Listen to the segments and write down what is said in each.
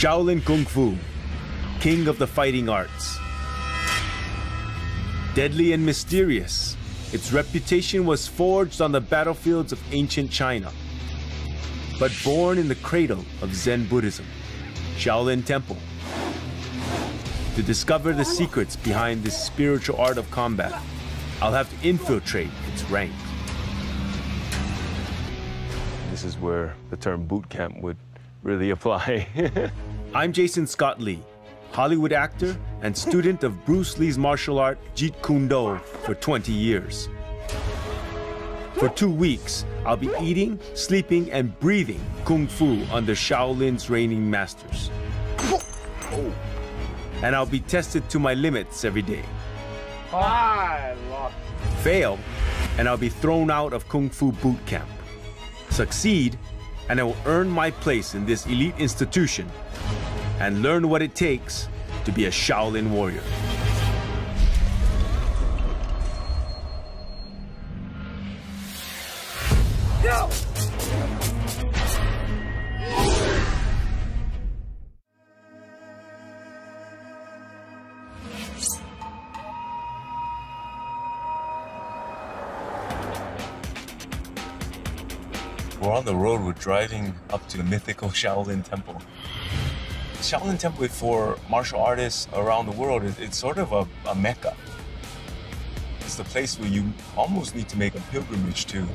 Shaolin Kung Fu, king of the fighting arts. Deadly and mysterious, its reputation was forged on the battlefields of ancient China. But born in the cradle of Zen Buddhism, Shaolin Temple. To discover the secrets behind this spiritual art of combat, I'll have to infiltrate its ranks. This is where the term boot camp would really apply. I'm Jason Scott Lee, Hollywood actor and student of Bruce Lee's martial art Jeet Kune Do for 20 years. For 2 weeks, I'll be eating, sleeping, and breathing Kung Fu under Shaolin's reigning masters. And I'll be tested to my limits every day. Fail, and I'll be thrown out of Kung Fu boot camp. Succeed, and I will earn my place in this elite institution and learn what it takes to be a Shaolin warrior. Go! We're on the road, we're driving up to the mythical Shaolin Temple. The Shaolin Temple for martial artists around the world, it's sort of a mecca. It's the place where you almost need to make a pilgrimage to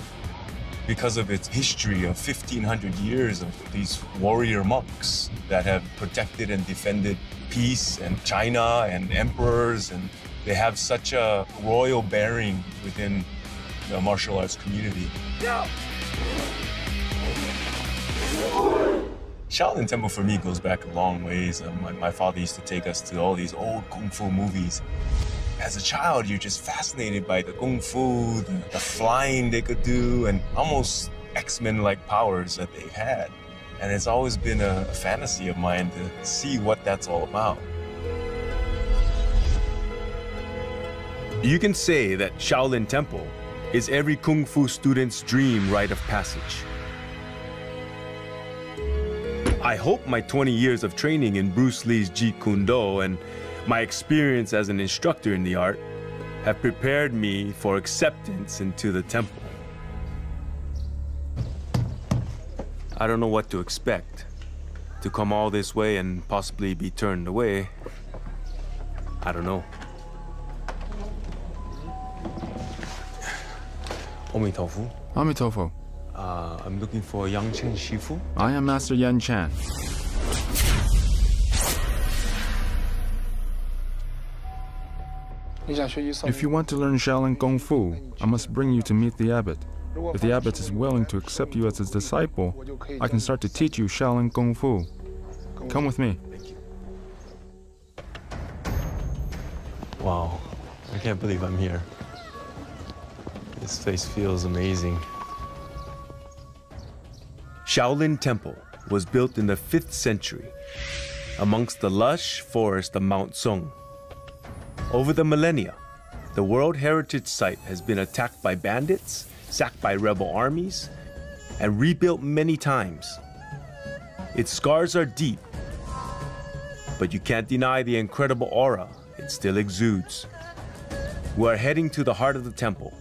because of its history of 1,500 years of these warrior monks that have protected and defended peace and China and emperors, and they have such a royal bearing within the martial arts community. Yeah. Shaolin Temple for me goes back a long ways. My father used to take us to all these old Kung Fu movies. As a child, you're just fascinated by the Kung Fu, the flying they could do, and almost X-Men-like powers that they've had. And it's always been a fantasy of mine to see what that's all about. You can say that Shaolin Temple is every Kung Fu student's dream rite of passage. I hope my 20 years of training in Bruce Lee's Jeet Kune Do and my experience as an instructor in the art have prepared me for acceptance into the temple. I don't know what to expect. To come all this way and possibly be turned away, I don't know. Omitofu. Amitofu. I'm looking for Yang Chen Shifu. I am Master Yan Chan. If you want to learn Shaolin Kung Fu, I must bring you to meet the abbot. If the abbot is willing to accept you as his disciple, I can start to teach you Shaolin Kung Fu. Come with me. Wow, I can't believe I'm here. This place feels amazing. Shaolin Temple was built in the 5th century amongst the lush forest of Mount Sung. Over the millennia, the World Heritage Site has been attacked by bandits, sacked by rebel armies, and rebuilt many times. Its scars are deep, but you can't deny the incredible aura it still exudes. We are heading to the heart of the temple,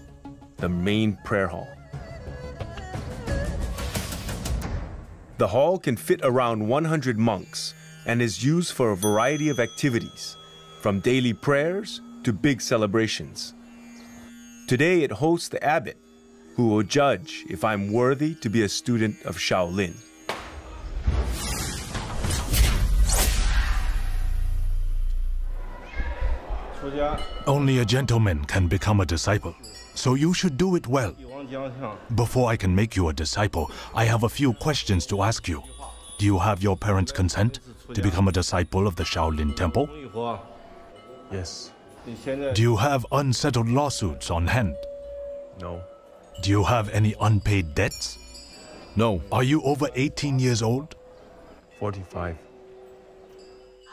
the main prayer hall. The hall can fit around 100 monks and is used for a variety of activities, from daily prayers to big celebrations. Today it hosts the abbot, who will judge if I'm worthy to be a student of Shaolin. Only a gentleman can become a disciple, so you should do it well. Before I can make you a disciple, I have a few questions to ask you. Do you have your parents' consent to become a disciple of the Shaolin Temple? Yes. Do you have unsettled lawsuits on hand? No. Do you have any unpaid debts? No. Are you over 18 years old? 45.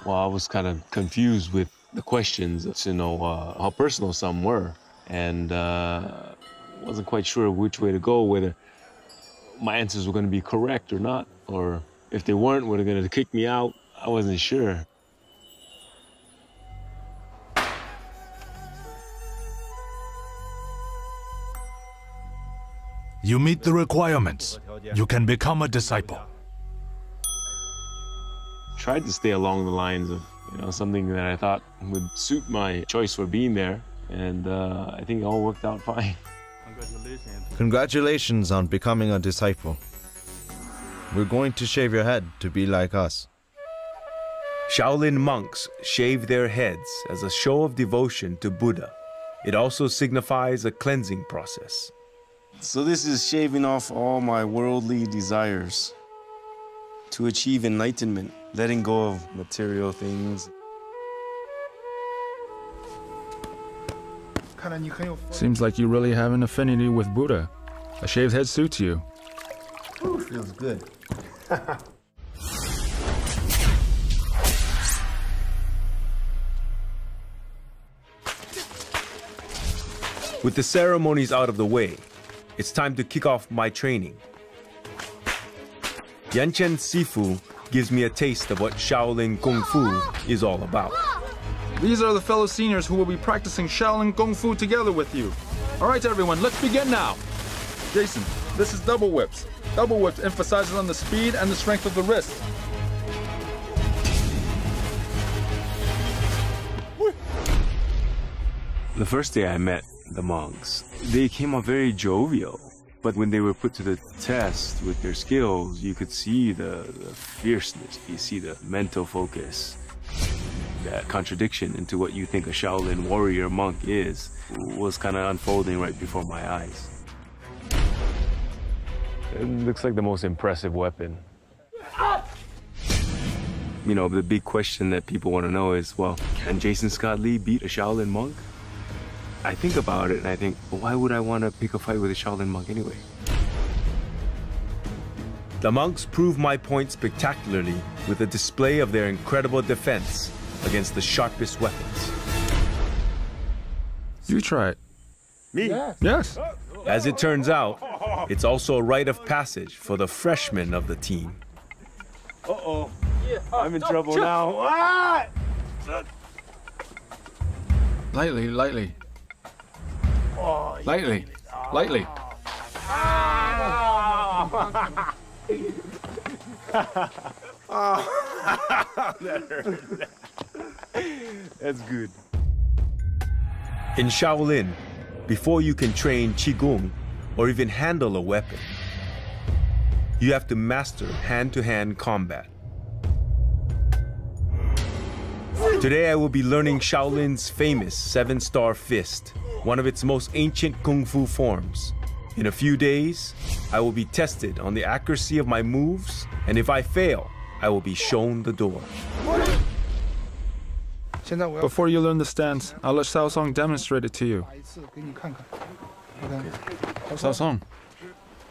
Well, I was kind of confused with the questions, how personal some were, and wasn't quite sure which way to go, whether my answers were going to be correct or not, or if they weren't, were they going to kick me out. I wasn't sure. You meet the requirements. You can become a disciple. Tried to stay along the lines of, something that I thought would suit my choice for being there, and I think it all worked out fine. Congratulations on becoming a disciple. We're going to shave your head to be like us. Shaolin monks shave their heads as a show of devotion to Buddha. It also signifies a cleansing process. So this is shaving off all my worldly desires to achieve enlightenment, letting go of material things. Seems like you really have an affinity with Buddha. A shaved head suits you. Ooh, feels good. With the ceremonies out of the way, it's time to kick off my training. Yanchen Sifu gives me a taste of what Shaolin Kung Fu is all about. These are the fellow seniors who will be practicing Shaolin Kung Fu together with you. All right, everyone, let's begin now. Jason, this is double whips. Double whips emphasizes on the speed and the strength of the wrist. The first day I met the monks, they came off very jovial. But when they were put to the test with their skills, you could see the fierceness, you see the mental focus. That contradiction into what you think a Shaolin warrior monk is was kind of unfolding right before my eyes. It looks like the most impressive weapon. The big question that people want to know is, well, can Jason Scott Lee beat a Shaolin monk? I think about it and I think, well, why would I want to pick a fight with a Shaolin monk anyway? The monks prove my point spectacularly with a display of their incredible defense against the sharpest weapons. You try it. Me? Yes. As it turns out, it's also a rite of passage for the freshmen of the team. Uh-oh. I'm in trouble now. Ah! Lightly, lightly. Lightly, lightly. That hurt. That's good. In Shaolin, before you can train Qigong or even handle a weapon, you have to master hand-to-hand combat. Today I will be learning Shaolin's famous 7-star fist, one of its most ancient kung fu forms. In a few days, I will be tested on the accuracy of my moves, and if I fail, I will be shown the door. Before you learn the stance, I'll let Shaosong demonstrate it to you. Shaosong,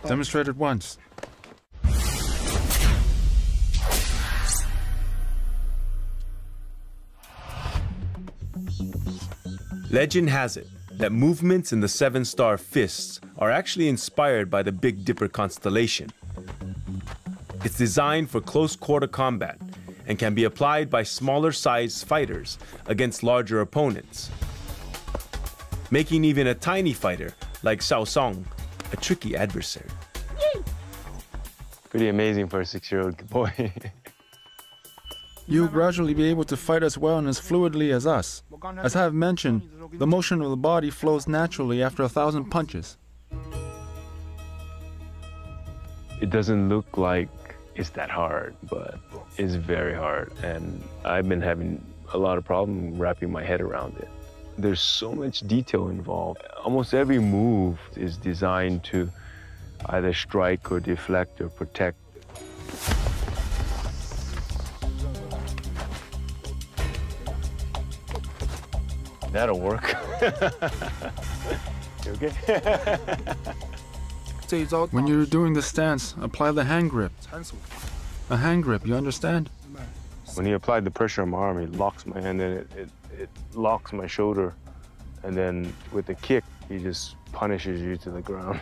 demonstrate it once. Legend has it that movements in the 7-star fists are actually inspired by the Big Dipper constellation. It's designed for close-quarter combat and can be applied by smaller-sized fighters against larger opponents, making even a tiny fighter like Shaosong a tricky adversary. Pretty amazing for a 6-year-old boy. You'll gradually be able to fight as well and as fluidly as us. As I have mentioned, the motion of the body flows naturally after 1,000 punches. It doesn't look like it's that hard, but it's very hard. And I've been having a lot of problem wrapping my head around it. There's so much detail involved. Almost every move is designed to either strike or deflect or protect. That'll work. You okay? When you're doing the stance, apply the hand grip. A hand grip, you understand? When he applied the pressure on my arm, he locks my hand and it locks my shoulder. And then with the kick, he just punishes you to the ground.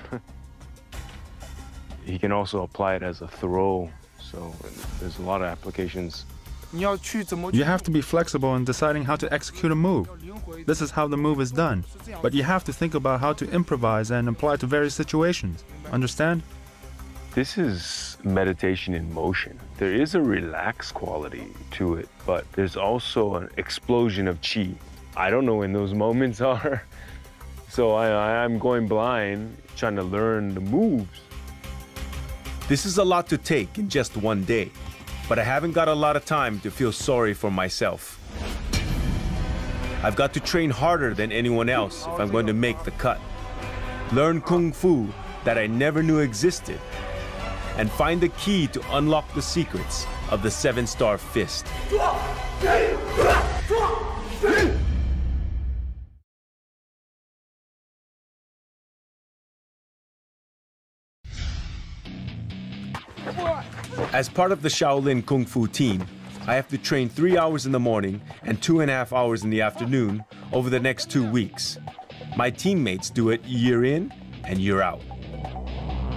He can also apply it as a throw. So there's a lot of applications You have to be flexible in deciding how to execute a move. This is how the move is done. But you have to think about how to improvise and apply to various situations. Understand? This is meditation in motion. There is a relaxed quality to it, but there's also an explosion of chi. I don't know when those moments are. So I'm going blind, trying to learn the moves. This is a lot to take in just one day, but I haven't got a lot of time to feel sorry for myself. I've got to train harder than anyone else if I'm going to make the cut. Learn Kung Fu that I never knew existed, and find the key to unlock the secrets of the 7-star fist. As part of the Shaolin Kung Fu team, I have to train 3 hours in the morning and 2.5 hours in the afternoon over the next 2 weeks. My teammates do it year in and year out.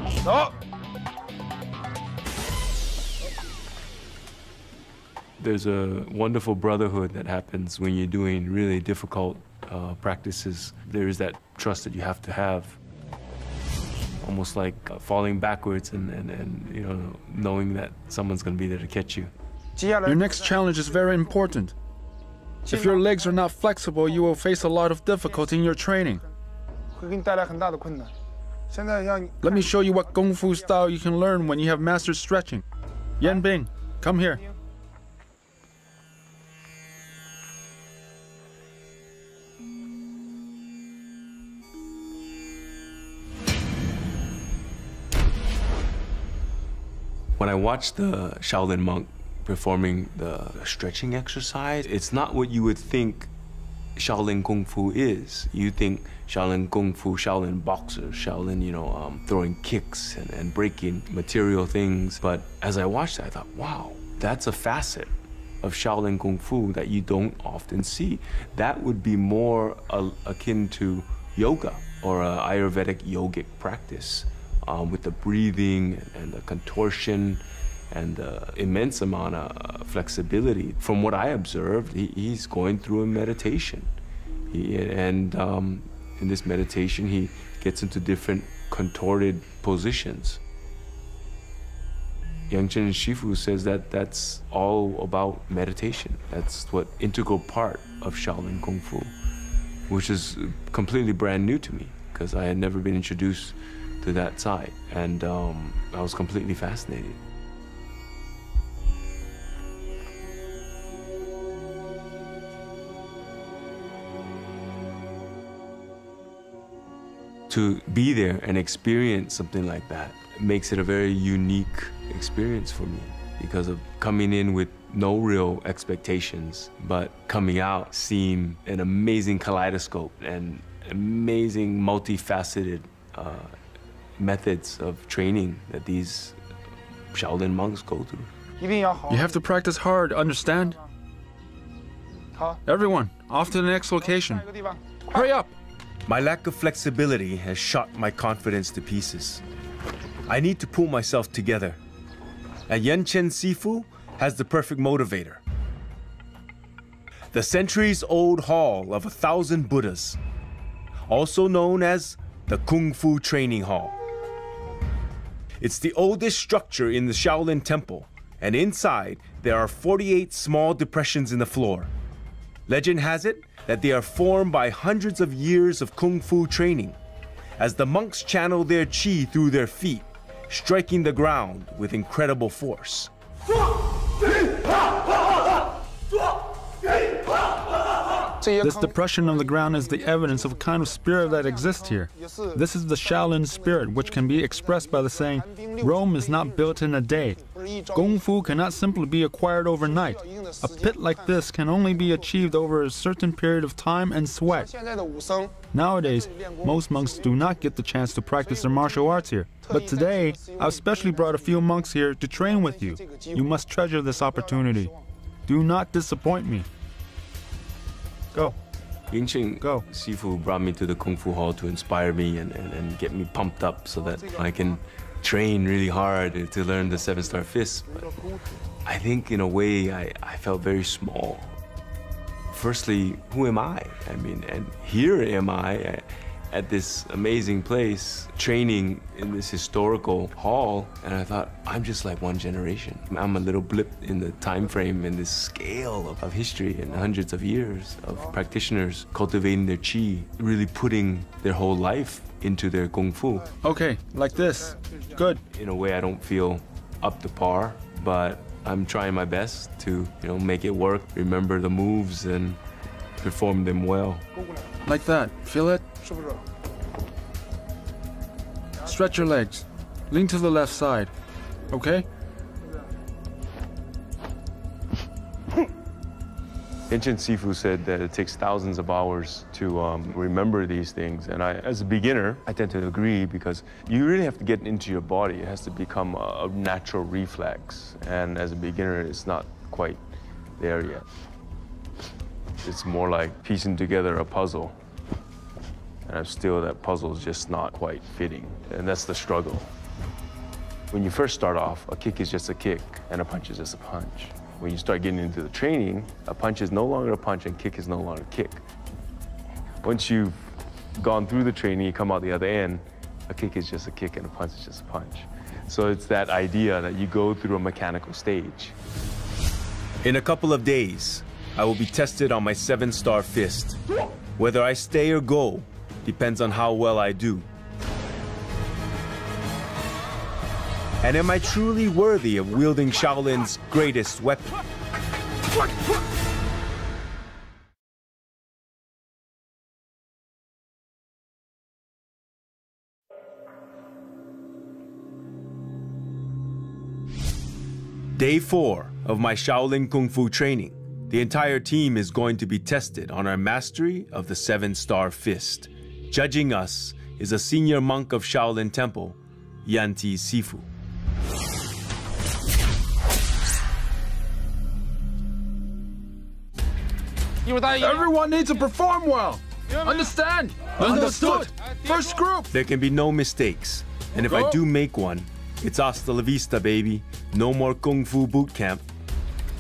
Stop! There's a wonderful brotherhood that happens when you're doing really difficult practices. There is that trust that you have to have. Almost like falling backwards and you know, knowing that someone's going to be there to catch you. Your next challenge is very important. If your legs are not flexible, you will face a lot of difficulty in your training. Let me show you what Kung Fu style you can learn when you have mastered stretching. Yan Bing, come here. When I watch the Shaolin monk performing the stretching exercise, it's not what you would think Shaolin Kung Fu is. You think Shaolin Kung Fu, Shaolin boxers, Shaolin, you know, throwing kicks and breaking material things. But as I watched that, I thought, wow, that's a facet of Shaolin Kung Fu that you don't often see. That would be more akin to yoga or an Ayurvedic yogic practice. With the breathing and the contortion and the immense amount of flexibility. From what I observed, he's going through a meditation. In this meditation, he gets into different contorted positions. Yangchen Shifu says that that's all about meditation. That's what integral part of Shaolin Kung Fu, which is completely brand new to me because I had never been introduced to that side, and I was completely fascinated. To be there and experience something like that makes it a very unique experience for me because of coming in with no real expectations, but coming out seeing an amazing kaleidoscope and amazing multifaceted methods of training that these Shaolin monks go through. You have to practice hard, understand? Everyone, off to the next location. Hurry up! My lack of flexibility has shot my confidence to pieces. I need to pull myself together. And Yangchen Shifu has the perfect motivator. The centuries-old Hall of 1,000 Buddhas, also known as the Kung Fu Training Hall. It's the oldest structure in the Shaolin Temple, and inside there are 48 small depressions in the floor. Legend has it that they are formed by hundreds of years of Kung Fu training, as the monks channel their chi through their feet, striking the ground with incredible force. This depression of the ground is the evidence of a kind of spirit that exists here. This is the Shaolin spirit, which can be expressed by the saying, Rome is not built in a day. Kung Fu cannot simply be acquired overnight. A pit like this can only be achieved over a certain period of time and sweat. Nowadays, most monks do not get the chance to practice their martial arts here. But today, I've specially brought a few monks here to train with you. You must treasure this opportunity. Do not disappoint me. Go. Yangchen Shifu brought me to the Kung Fu Hall to inspire me and get me pumped up so that I can train really hard to learn the 7-star fist. But I think in a way I felt very small. Firstly, who am I? I mean, and here am I at this amazing place, training in this historical hall, and I thought, I'm just like one generation. I'm a little blip in the time frame, in this scale of history and hundreds of years of practitioners cultivating their chi, really putting their whole life into their kung fu. Okay, like this. Good. In a way, I don't feel up to par, but I'm trying my best to, make it work, remember the moves, and perform them well. Like that. Feel it? Stretch your legs. Lean to the left side. Okay? Ancient Sifu said that it takes thousands of hours to remember these things. And as a beginner, I tend to agree because you really have to get into your body. It has to become a natural reflex. And as a beginner, it's not quite there yet. It's more like piecing together a puzzle. And that puzzle's just not quite fitting. And that's the struggle. When you first start off, a kick is just a kick and a punch is just a punch. When you start getting into the training, a punch is no longer a punch and kick is no longer a kick. Once you've gone through the training, you come out the other end, a kick is just a kick and a punch is just a punch. So it's that idea that you go through a mechanical stage. In a couple of days, I will be tested on my 7-star fist. Whether I stay or go depends on how well I do. And am I truly worthy of wielding Shaolin's greatest weapon? Day 4 of my Shaolin Kung Fu training. The entire team is going to be tested on our mastery of the 7-star fist. Judging us is a senior monk of Shaolin Temple, Yanti Sifu. Everyone needs to perform well. Understand? Understood. First group. There can be no mistakes. And if I do make one, it's hasta la vista, baby. No more Kung Fu boot camp.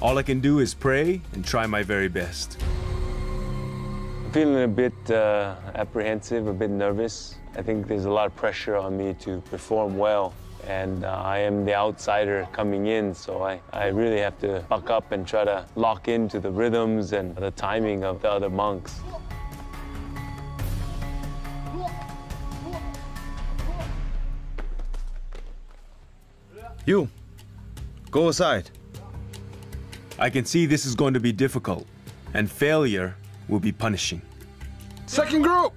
All I can do is pray and try my very best. I'm feeling a bit apprehensive, a bit nervous. I think there's a lot of pressure on me to perform well. And I am the outsider coming in, so I really have to buck up and try to lock into the rhythms and the timing of the other monks. You, go aside. I can see this is going to be difficult, and failure will be punishing. Second group,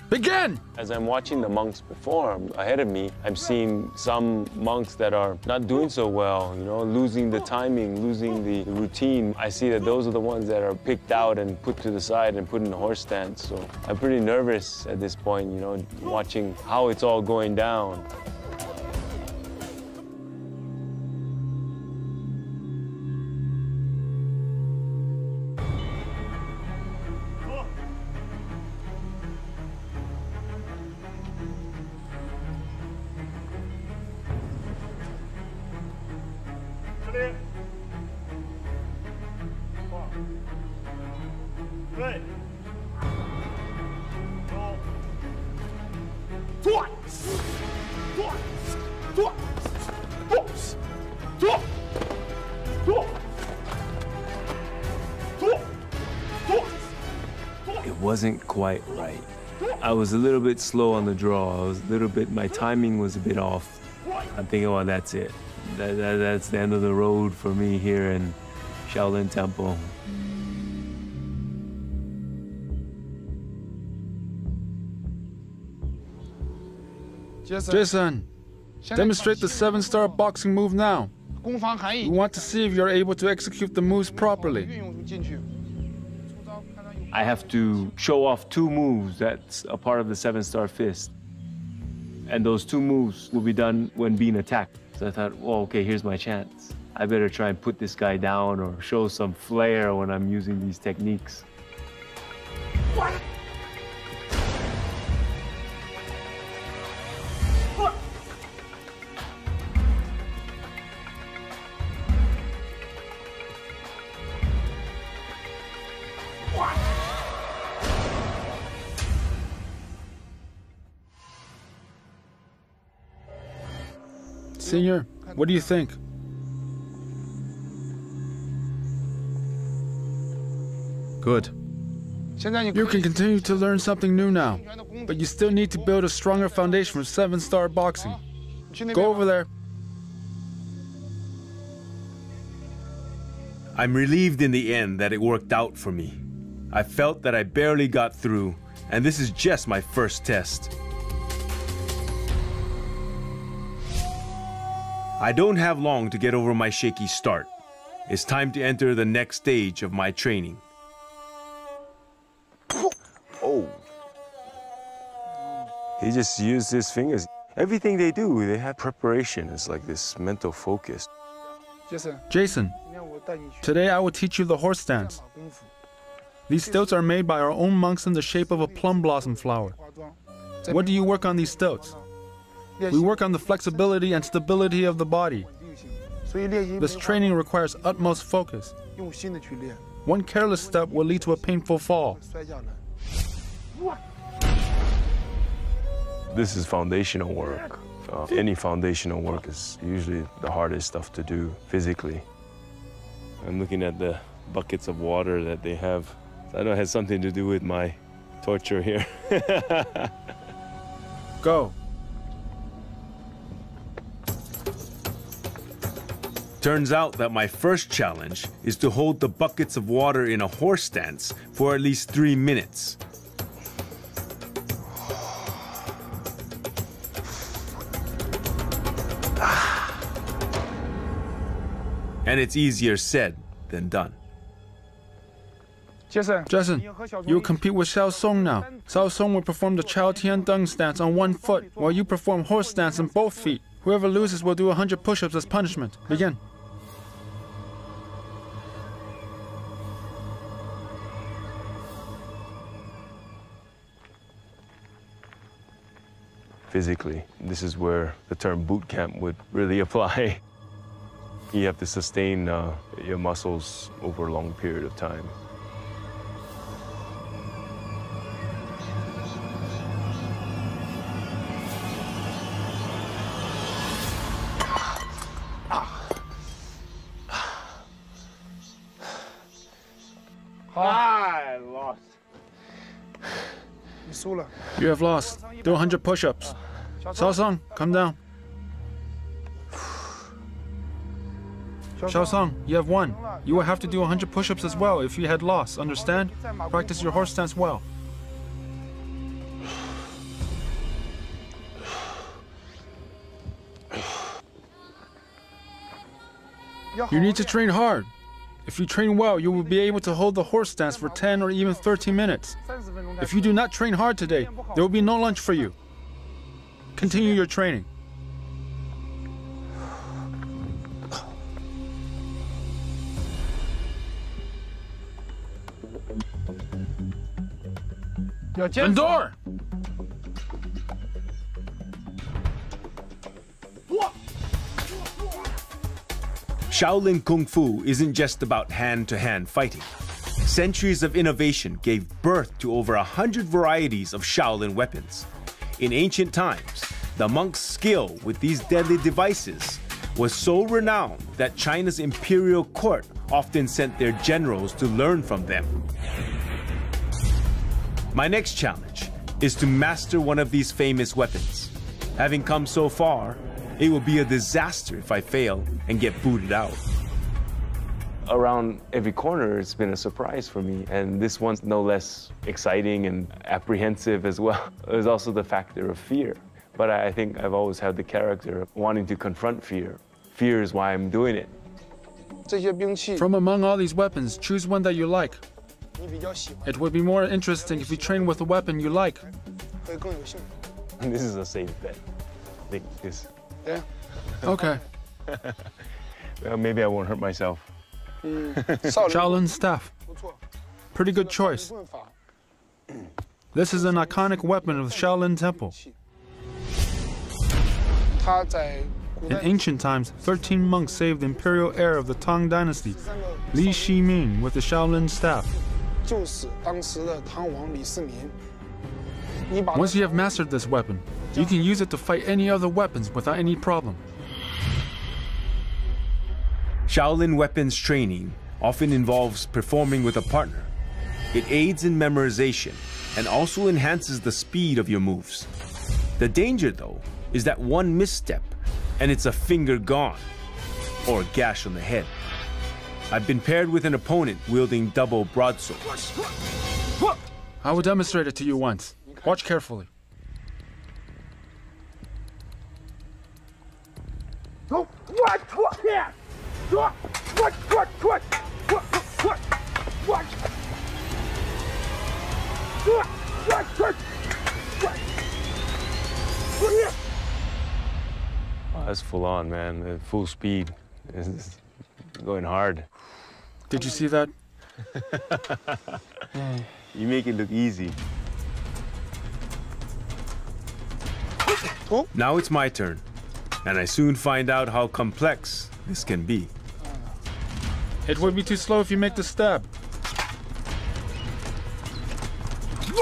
begin! As I'm watching the monks perform ahead of me, I'm seeing some monks that are not doing so well, losing the timing, losing the routine. I see that those are the ones that are picked out and put to the side and put in the horse stance. So I'm pretty nervous at this point, watching how it's all going down. It wasn't quite right. I was a little bit slow on the draw. My timing was a bit off. I'm thinking, well, that's it. That's the end of the road for me here in Shaolin Temple. Jason, demonstrate the 7-star boxing move now. We want to see if you're able to execute the moves properly. I have to show off 2 moves that's a part of the 7-star fist. And those 2 moves will be done when being attacked. So I thought, well, okay, here's my chance. I better try and put this guy down or show some flair when I'm using these techniques. Senior, what do you think? Good. You can continue to learn something new now, but you still need to build a stronger foundation for 7-star boxing. Go over there. I'm relieved in the end that it worked out for me. I felt that I barely got through, and this is just my first test. I don't have long to get over my shaky start. It's time to enter the next stage of my training. Oh. He just used his fingers. Everything they do, they have preparation. It's like this mental focus. Jason, today I will teach you the horse stance. These stilts are made by our own monks in the shape of a plum blossom flower. What do you work on these stilts? We work on the flexibility and stability of the body. This training requires utmost focus. One careless step will lead to a painful fall. This is foundational work. Any foundational work is usually the hardest stuff to do physically. I'm looking at the buckets of water that they have. I know it has something to do with my torture here. Go. Turns out that my first challenge is to hold the buckets of water in a horse stance for at least 3 minutes. And it's easier said than done. Jason, you will compete with Xiao Song now. Xiao Song will perform the Chao Tian Deng stance on one foot, while you perform horse stance on both feet. Whoever loses will do 100 push-ups as punishment. Begin. Physically, this is where the term boot camp would really apply. You have to sustain your muscles over a long period of time. I lost. You have lost. Do 100 push-ups. Xiao Song, come down. Xiao Song, you have won. You will have to do 100 push-ups as well if you had lost, understand? Practice your horse stance well. You need to train hard. If you train well, you will be able to hold the horse stance for 10 or even 30 minutes. If you do not train hard today, there will be no lunch for you. Continue your training. Endure! Shaolin Kung Fu isn't just about hand-to-hand fighting. Centuries of innovation gave birth to over 100 varieties of Shaolin weapons. In ancient times, the monks' skill with these deadly devices was so renowned that China's imperial court often sent their generals to learn from them. My next challenge is to master one of these famous weapons. Having come so far, it will be a disaster if I fail and get booted out. Around every corner, it's been a surprise for me, and this one's no less exciting and apprehensive as well. There's also the factor of fear, but I think I've always had the character of wanting to confront fear. Fear is why I'm doing it. From among all these weapons, choose one that you like. It would be more interesting if you train with a weapon you like. This is a safe bet. I think this. Yeah. Okay. Well, maybe I won't hurt myself. Shaolin staff. Pretty good choice. This is an iconic weapon of the Shaolin Temple. In ancient times, 13 monks saved the imperial heir of the Tang Dynasty, Li Shiming, with the Shaolin staff. Once you have mastered this weapon, you can use it to fight any other weapons without any problem. Shaolin weapons training often involves performing with a partner. It aids in memorization and also enhances the speed of your moves. The danger, though, is that one misstep and it's a finger gone, or a gash on the head. I've been paired with an opponent wielding double broadswords. I will demonstrate it to you once. Watch carefully. Oh, that's full on, man. At full speed. It's going hard. Did you see that? You make it look easy. Now it's my turn, and I soon find out how complex this can be. It would be too slow if you make the stab. You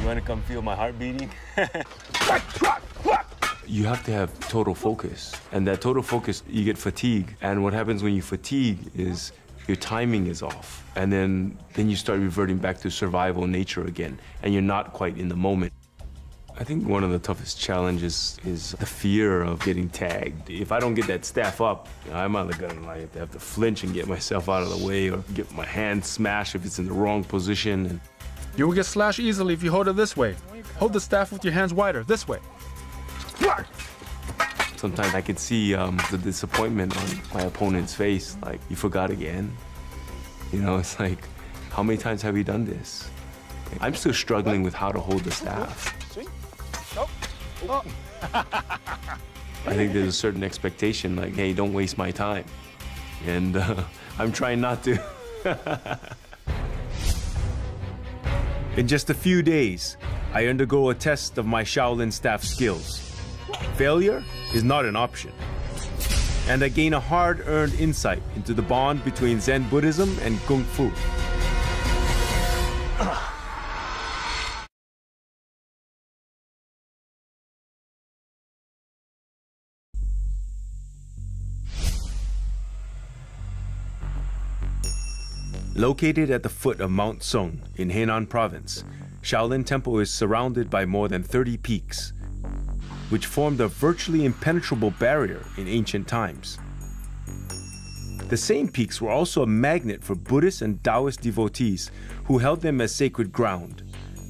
want to come feel my heart beating? You have to have total focus, and that total focus, you get fatigue. And what happens when you fatigue is your timing is off, and then you start reverting back to survival nature again, and you're not quite in the moment. I think one of the toughest challenges is the fear of getting tagged. If I don't get that staff up, I'm either gonna have to flinch and get myself out of the way, or get my hand smashed if it's in the wrong position. You will get slashed easily if you hold it this way. Hold the staff with your hands wider, this way. Sometimes I could see the disappointment on my opponent's face, like, you forgot again? You know, it's like, how many times have you done this? I'm still struggling with how to hold the staff. I think there's a certain expectation, like, hey, don't waste my time. And I'm trying not to. In just a few days, I undergo a test of my Shaolin staff skills. Failure is not an option. And I gain a hard-earned insight into the bond between Zen Buddhism and Kung Fu. Located at the foot of Mount Song in Henan Province, Shaolin Temple is surrounded by more than 30 peaks, which formed a virtually impenetrable barrier in ancient times. The same peaks were also a magnet for Buddhist and Taoist devotees who held them as sacred ground,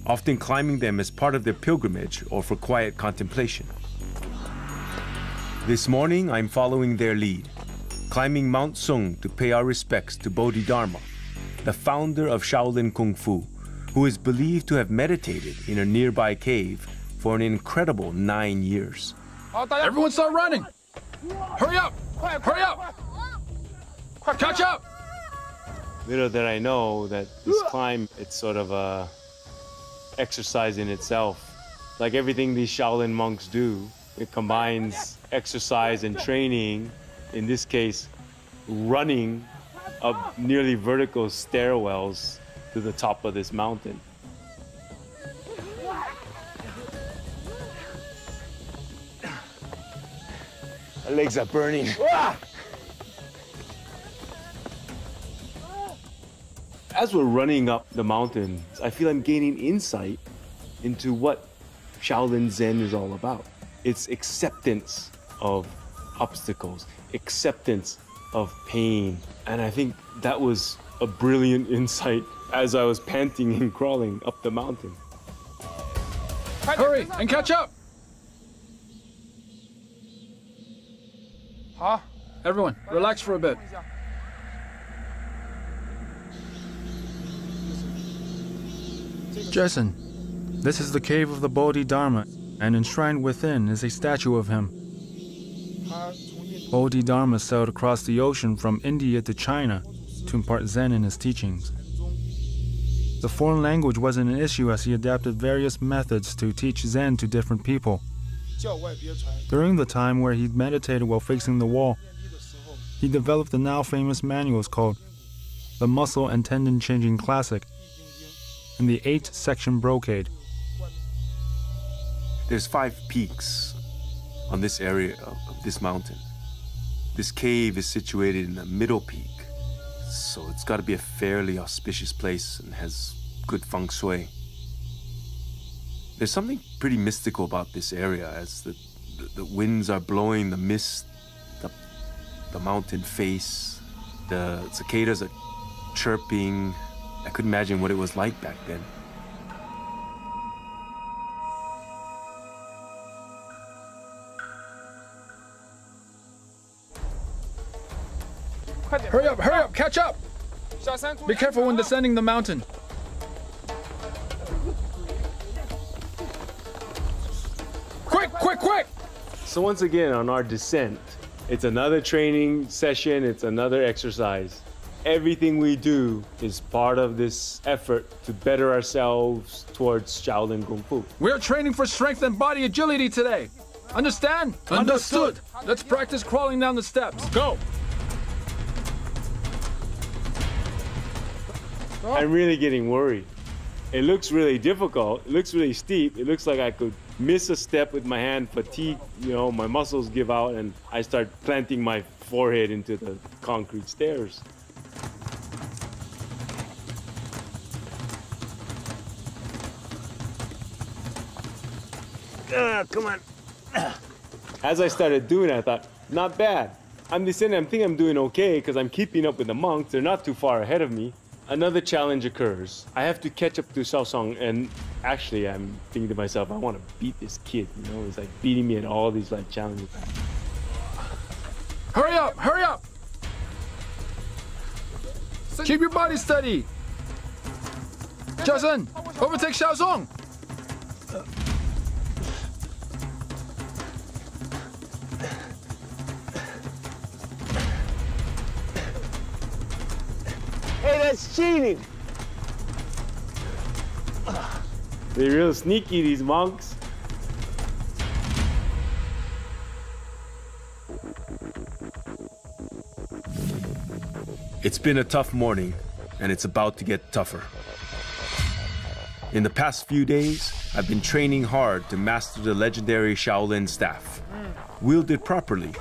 often climbing them as part of their pilgrimage or for quiet contemplation. This morning, I'm following their lead, climbing Mount Sung to pay our respects to Bodhidharma, the founder of Shaolin Kung Fu, who is believed to have meditated in a nearby cave for an incredible 9 years. Everyone start running! Hurry up! Hurry up! Catch up! Little did I know that this climb, it's sort of a exercise in itself. Like everything these Shaolin monks do, it combines exercise and training, in this case, running up nearly vertical stairwells to the top of this mountain. My legs are burning. As we're running up the mountain, I feel I'm gaining insight into what Shaolin Zen is all about. It's acceptance of obstacles, acceptance of pain. And I think that was a brilliant insight as I was panting and crawling up the mountain. Hurry and catch up! Everyone, relax for a bit. Jason, this is the cave of the Bodhidharma, and enshrined within is a statue of him. Bodhidharma sailed across the ocean from India to China to impart Zen in his teachings. The foreign language wasn't an issue as he adapted various methods to teach Zen to different people. During the time where he meditated while facing the wall, he developed the now famous manuals called the Muscle and Tendon Changing Classic and the 8-section brocade. There's 5 peaks on this area of this mountain. This cave is situated in the middle peak, so it's got to be a fairly auspicious place and has good feng shui. There's something pretty mystical about this area as the winds are blowing the mist up the mountain face. The cicadas are chirping. I couldn't imagine what it was like back then. Hurry up, catch up! Be careful when descending the mountain. Quick! So once again, on our descent, it's another training session, it's another exercise. Everything we do is part of this effort to better ourselves towards Shaolin Kung Fu. We're training for strength and body agility today. Understand? Understood. Let's practice crawling down the steps. Go! I'm really getting worried. It looks really difficult. It looks really steep. It looks like I could miss a step with my hand, fatigue, my muscles give out, and I start planting my forehead into the concrete stairs. Come on. As I started doing it, I thought, not bad. I'm descending. I think I'm doing okay because I'm keeping up with the monks. They're not too far ahead of me. Another challenge occurs. I have to catch up to Xiaosong, and actually I'm thinking to myself, I want to beat this kid, He's like beating me at all these challenges. Hurry up! Keep your body steady! Jason, overtake Xiaosong! Hey, that's cheating! They're real sneaky, these monks. It's been a tough morning, and it's about to get tougher. In the past few days, I've been training hard to master the legendary Shaolin staff. Wielded properly,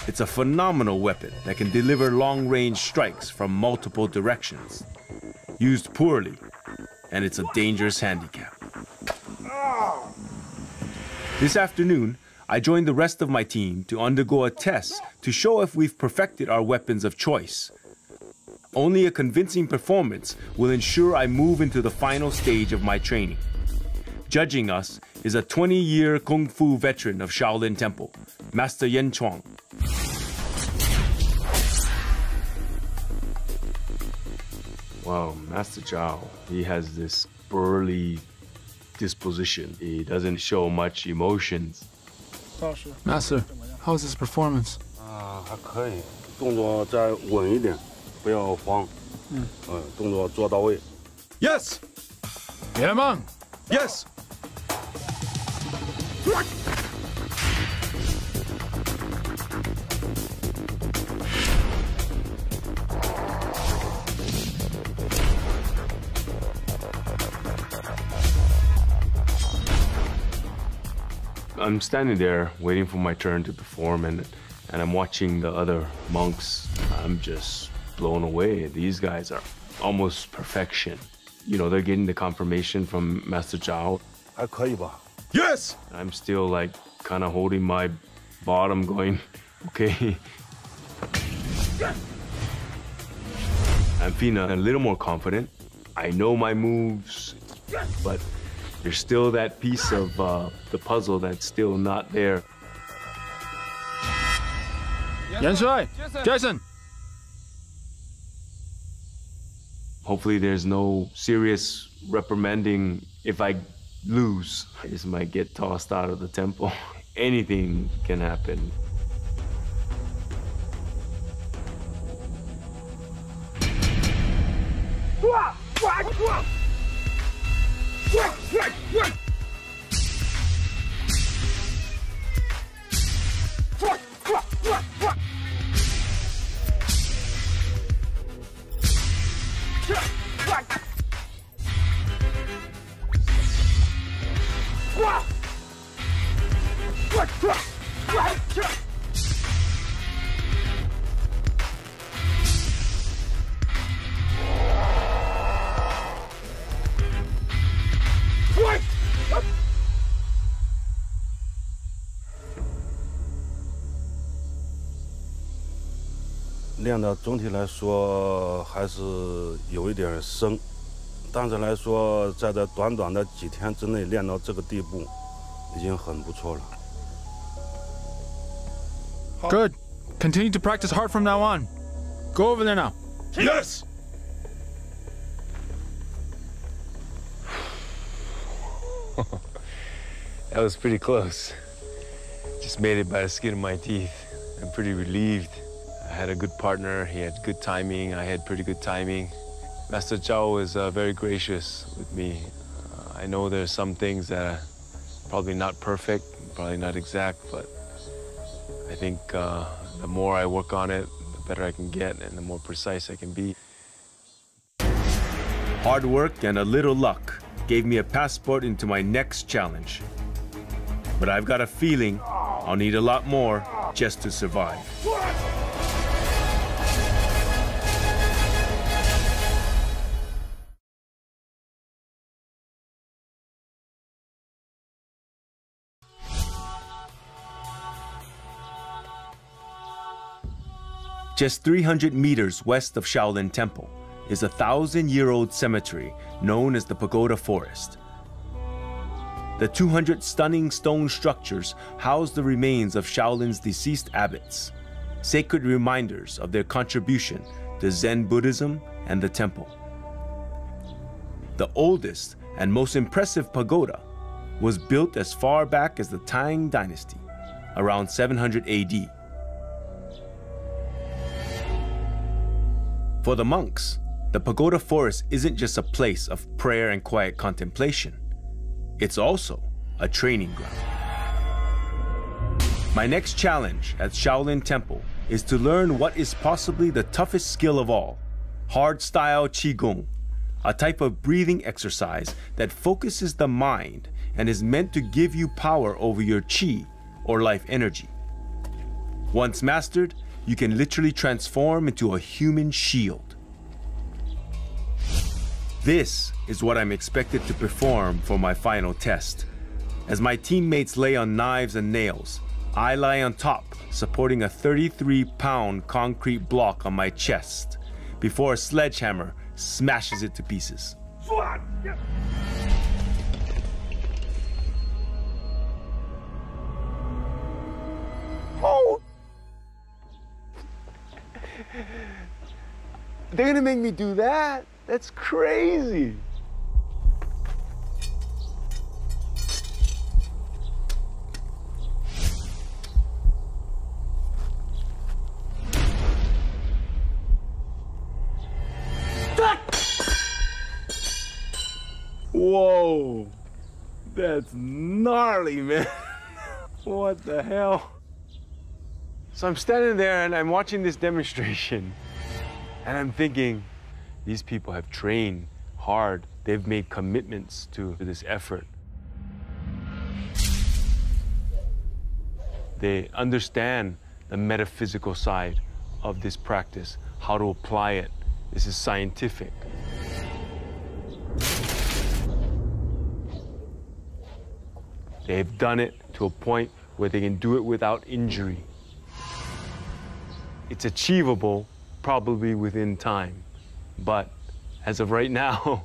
it's a phenomenal weapon that can deliver long-range strikes from multiple directions. Used poorly, and it's a dangerous handicap. This afternoon, I joined the rest of my team to undergo a test to show if we've perfected our weapons of choice. Only a convincing performance will ensure I move into the final stage of my training. Judging us is a 20-year Kung Fu veteran of Shaolin Temple, Master Yen Chuang. Wow, Master Zhao, he has this burly disposition. He doesn't show much emotions. Master, how's his performance? 还可以，动作再稳一点，不要慌。动作做到位。Yes! Yeah, man! Yes! I'm standing there waiting for my turn to perform, and I'm watching the other monks. I'm just blown away. These guys are almost perfection. They're getting the confirmation from Master Zhao. 还可以吧？ Yes! I'm still kind of holding my bottom going, okay. I'm feeling a little more confident. I know my moves, but there's still that piece of the puzzle that's still not there. Yan Shui! Jason! Hopefully there's no serious reprimanding if I lose. I just might get tossed out of the temple. Anything can happen. 练的总体来说还是有一点生，但是来说，在这短短的几天之内练到这个地步，已经很不错了。Good. Continue to practice hard from now on. Go over there now. Yes! That was pretty close. Just made it by the skin of my teeth. I'm pretty relieved. I had a good partner, he had good timing, I had pretty good timing. Master Zhao was very gracious with me. I know there's some things that are probably not perfect, probably not exact, but I think the more I work on it, the better I can get and the more precise I can be. Hard work and a little luck gave me a passport into my next challenge. But I've got a feeling I'll need a lot more just to survive. Just 300 meters west of Shaolin Temple is a 1,000-year-old cemetery known as the Pagoda Forest. The 200 stunning stone structures house the remains of Shaolin's deceased abbots, sacred reminders of their contribution to Zen Buddhism and the temple. The oldest and most impressive pagoda was built as far back as the Tang Dynasty, around 700 AD. For the monks, the Pagoda Forest isn't just a place of prayer and quiet contemplation. It's also a training ground. My next challenge at Shaolin Temple is to learn what is possibly the toughest skill of all, hard-style Qigong, a type of breathing exercise that focuses the mind and is meant to give you power over your Qi or life energy. Once mastered, you can literally transform into a human shield. This is what I'm expected to perform for my final test. As my teammates lay on knives and nails, I lie on top, supporting a 33-pound concrete block on my chest, before a sledgehammer smashes it to pieces. Oh! They're gonna make me do that? That's crazy. Whoa, that's gnarly, man. What the hell? So I'm standing there and I'm watching this demonstration and I'm thinking, these people have trained hard. They've made commitments to this effort. They understand the metaphysical side of this practice, how to apply it. This is scientific. They've done it to a point where they can do it without injury. It's achievable, probably within time. But as of right now,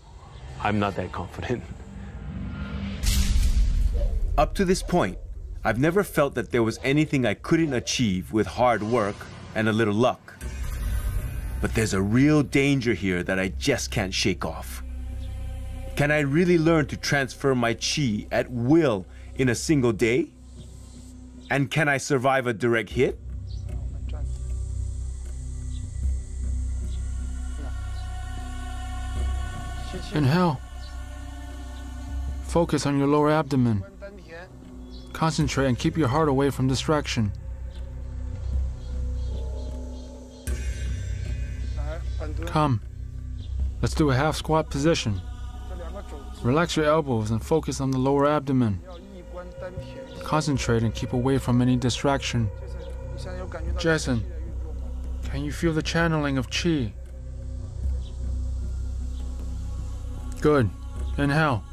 I'm not that confident. Up to this point, I've never felt that there was anything I couldn't achieve with hard work and a little luck. But there's a real danger here that I just can't shake off. Can I really learn to transfer my Qi at will in a single day? And can I survive a direct hit? Inhale. Focus on your lower abdomen. Concentrate and keep your heart away from distraction. Come. Let's do a half squat position. Relax your elbows and focus on the lower abdomen. Concentrate and keep away from any distraction. Jason, can you feel the channeling of qi? Good. Inhale.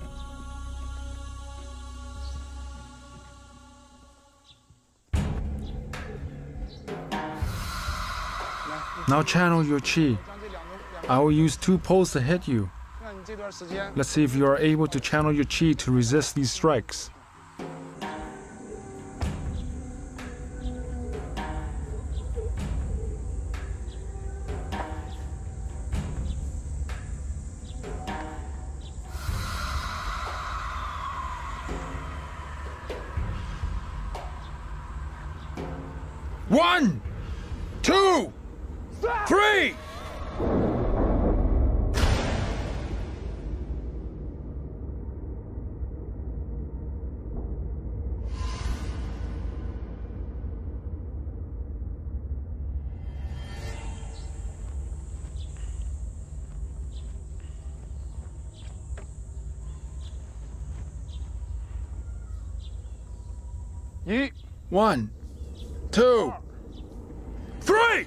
Now channel your qi. I will use 2 poles to hit you. Let's see if you are able to channel your qi to resist these strikes. One, 2, 3. One, 2, 3.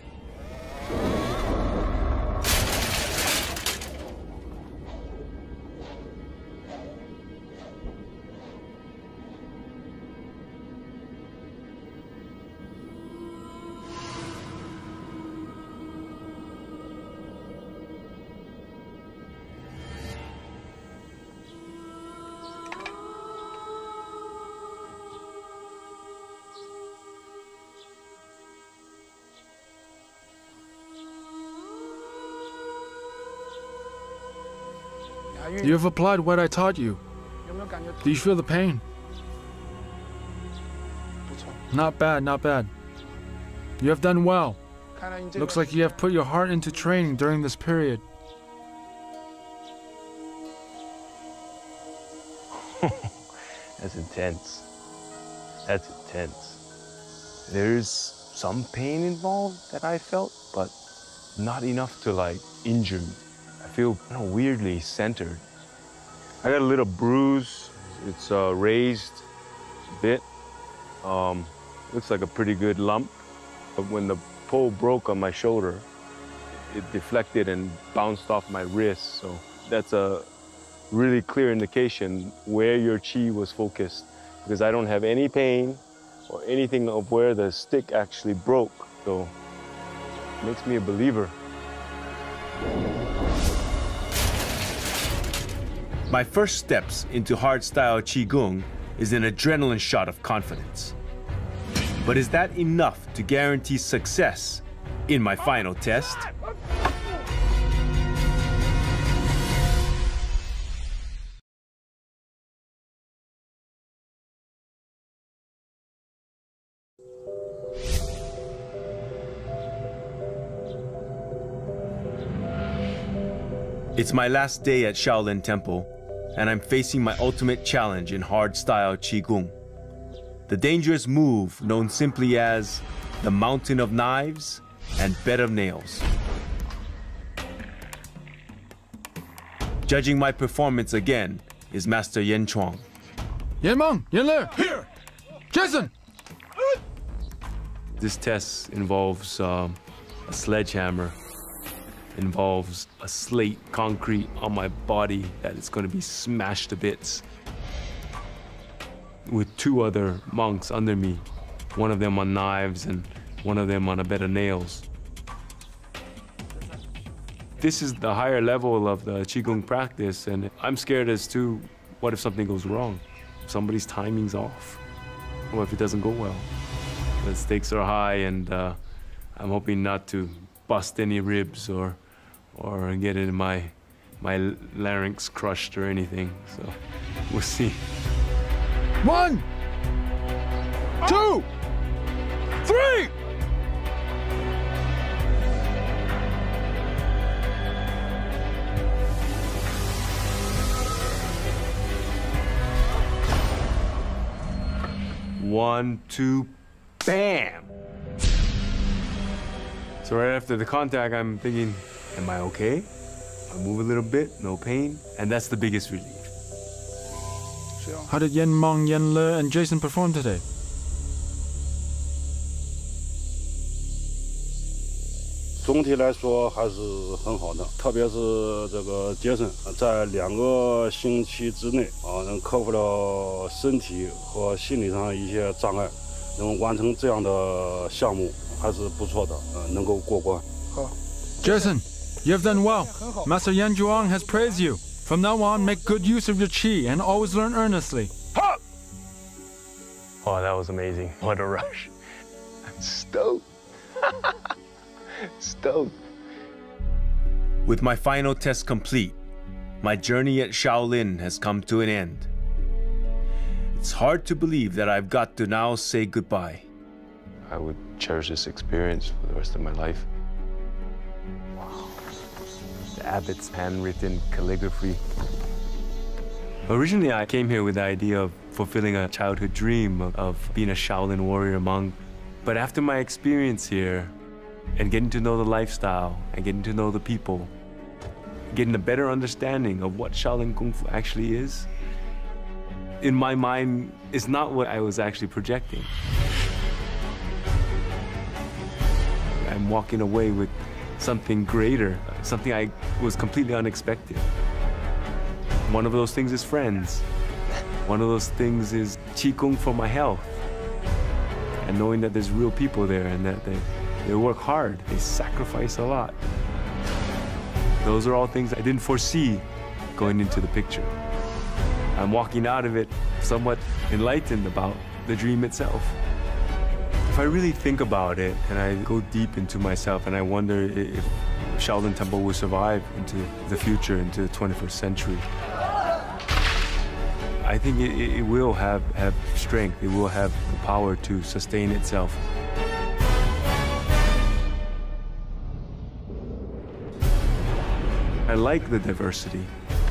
You have applied what I taught you. Do you feel the pain? Not bad, not bad. You have done well. Looks like you have put your heart into training during this period. That's intense. That's intense. There's some pain involved that I felt, but not enough to like injure me. I feel weirdly centered. I got a little bruise. It's raised a bit. Looks like a pretty good lump. But when the pole broke on my shoulder, it deflected and bounced off my wrist. So that's a really clear indication where your chi was focused, because I don't have any pain or anything of where the stick actually broke. So it makes me a believer. My first steps into hardstyle Qigong is an adrenaline shot of confidence. But is that enough to guarantee success in my final test? It's my last day at Shaolin Temple, and I'm facing my ultimate challenge in hardstyle Qigong. The dangerous move known simply as the Mountain of Knives and Bed of Nails. Judging my performance again is Master Yan Chuang. Yanmeng, Yanle, here! Jason! This test involves a sledgehammer, involves a slate concrete on my body that is going to be smashed to bits, with 2 other monks under me, one of them on knives and one of them on a bed of nails. This is the higher level of the Qigong practice, and I'm scared as to what if something goes wrong? If somebody's timing's off, or if it doesn't go well. The stakes are high, and I'm hoping not to bust any ribs or get in my larynx crushed or anything, so we'll see. 1, 2, 3! One, two, bam! So right after the contact, I'm thinking, am I okay? I move a little bit, no pain, and that's the biggest relief. How did Yen Meng, Yen Le, and Jason perform today? Overall, 总体来说还是很好的，特别是这个杰森，在2个星期之内能克服了身体和心理上一些障碍，能完成这样的项目还是不错的，能够过关。好 Jason, you've done well. Master Yan Zhuang has praised you. From now on, make good use of your qi and always learn earnestly. Oh, that was amazing. What a rush. I'm stoked. Stoked. With my final test complete, my journey at Shaolin has come to an end. It's hard to believe that I've got to now say goodbye. I would cherish this experience for the rest of my life. Wow. The abbot's handwritten calligraphy. Originally, I came here with the idea of fulfilling a childhood dream of being a Shaolin warrior monk. But after my experience here, and getting to know the lifestyle, and getting to know the people, getting a better understanding of what Shaolin Kung Fu actually is, in my mind, it's not what I was actually projecting. I'm walking away with something greater, something I was completely unexpected. One of those things is friends. One of those things is Qigong for my health. And knowing that there's real people there and that they work hard, they sacrifice a lot. Those are all things I didn't foresee going into the picture. I'm walking out of it somewhat enlightened about the dream itself. If I really think about it and I go deep into myself and I wonder if Shaolin Temple will survive into the future, into the 21st century, I think it will have strength, it will have the power to sustain itself. I like the diversity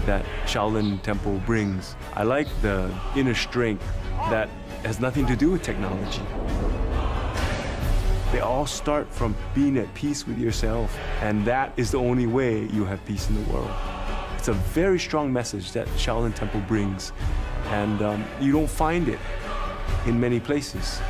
that Shaolin Temple brings. I like the inner strength that has nothing to do with technology. They all start from being at peace with yourself, and that is the only way you have peace in the world. It's a very strong message that Shaolin Temple brings, and you don't find it in many places.